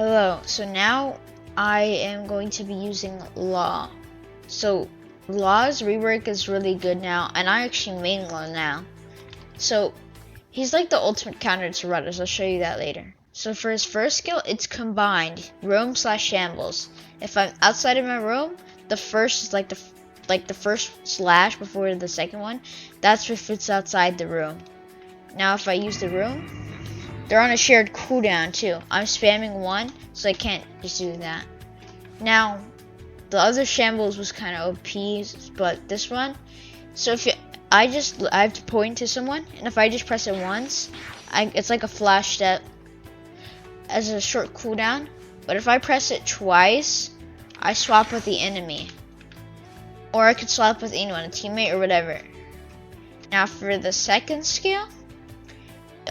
Hello, so now I am going to be using Law. So Law's rework is really good now, and I actually main Law now. So he's like the ultimate counter to rudders. I'll show you that later. So for his first skill, it's combined roam / shambles. If I'm outside of my room, the first is like the first slash before the second one. That's if it's outside the room. Now if I use the room, they're on a shared cooldown too. I'm spamming one, so I can't just do that. Now, the other shambles was kind of OP, but this one, so if I have to point to someone, and if I just press it once, it's like a flash step as a short cooldown. But if I press it twice, I swap with the enemy, or I could swap with anyone, a teammate or whatever. Now for the second skill,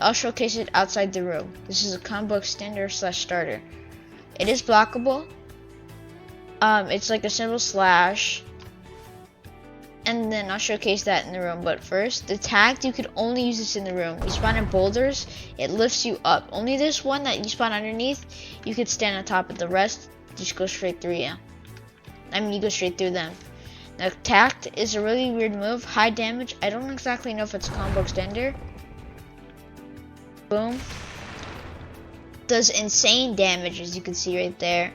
I'll showcase it outside the room. This is a combo extender / starter. It is blockable. It's like a simple slash. And then I'll showcase that in the room. But first, the tag, you could only use this in the room. You spawn in boulders, it lifts you up. Only this one that you spawn underneath, you could stand on top of. The rest, just go straight through you. You go straight through them. Now, tact is a really weird move. High damage. I don't exactly know if it's a combo extender. Boom. Does insane damage, as you can see right there.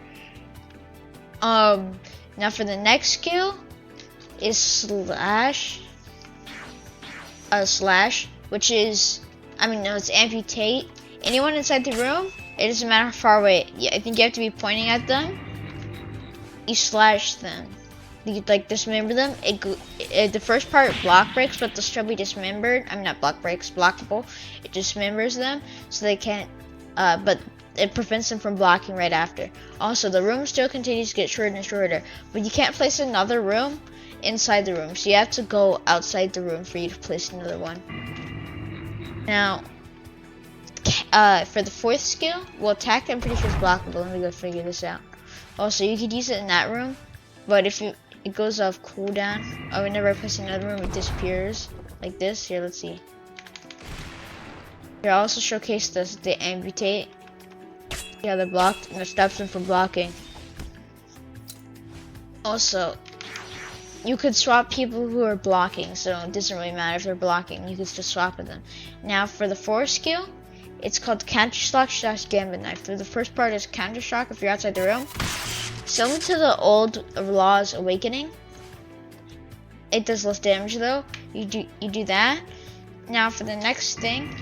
Now for the next skill is slash, which is, it's amputate. Anyone inside the room, it doesn't matter how far away. Yeah, I think you have to be pointing at them. You slash them. You like dismember them. The first part block breaks, but they'll still be dismembered. Not block breaks, blockable. It dismembers them, so they can't. But it prevents them from blocking right after. Also, the room still continues to get shorter and shorter, but you can't place another room inside the room, so you have to go outside the room for you to place another one. Now, for the fourth skill, well, attack, I'm pretty sure it's blockable. Let me go figure this out. Also, you could use it in that room, but if it goes off cooldown, whenever I press another room, it disappears like this. Here, let's see. Here, I also showcase the amputate. Yeah, they're blocked, and it stops them from blocking. Also, you could swap people who are blocking, so it doesn't really matter if they're blocking. You could just swap with them. Now, for the fourth skill, it's called counter shock / gambit knife. For the first part is counter shock if you're outside the room. Similar to the old Law's awakening. It does less damage though. You do that. Now for the next thing,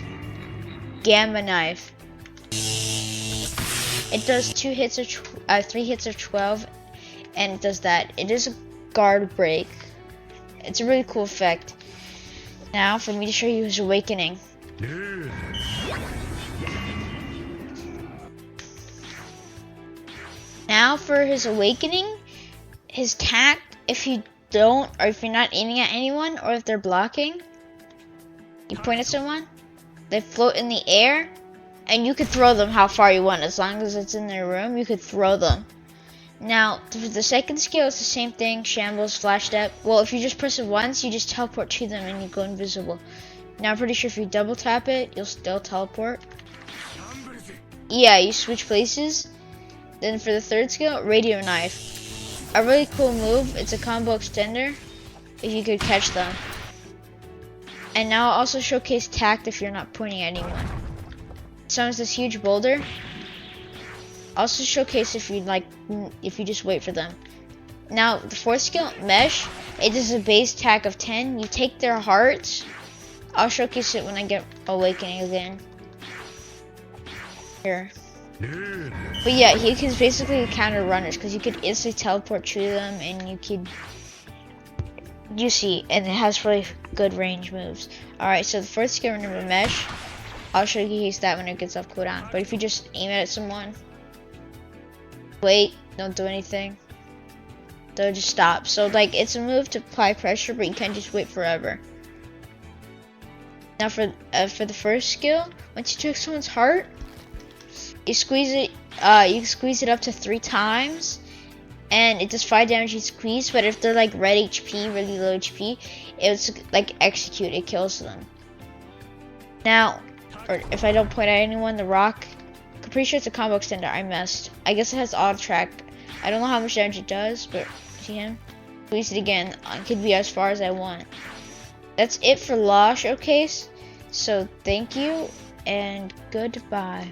gamma knife. It does 3 hits of 12, and it does that. It is a guard break. It's a really cool effect. Now for me to show you his awakening. Now for his awakening, his tact, if you don't, or if you're not aiming at anyone, or if they're blocking, you point at someone, they float in the air, and you could throw them how far you want. As long as it's in their room, you could throw them. Now, for the second skill, it's the same thing, shambles, flash step. Well, if you just press it once, you just teleport to them and you go invisible. Now, I'm pretty sure if you double tap it, you'll still teleport. Yeah, you switch places. Then for the third skill, radio knife. A really cool move. It's a combo extender if you could catch them. And now I'll also showcase tact if you're not pointing at anyone. Summons this huge boulder. Also showcase if you just wait for them. Now the fourth skill, mesh. It is a base attack of 10. You take their hearts. I'll showcase it when I get awakening again. Here. But yeah, he can basically counter runners because you could instantly teleport to them, and you see, and it has really good range moves. Alright, so the first skill, remember mesh. I'll show you that when it gets off cooldown. But if you just aim it at someone, wait, don't do anything, they'll just stop. So it's a move to apply pressure, but you can't just wait forever. Now for the first skill, once you took someone's heart, you squeeze it. You can squeeze it up to 3 times, and it does 5 damage each squeeze. But if they're red HP, really low HP, it's execute. It kills them. Now, or if I don't point at anyone, the rock pretty sure it's a combo extender. I missed. I guess it has auto track. I don't know how much damage it does, but see him? Release it again. I could be as far as I want. That's it for Law Showcase. So thank you and goodbye.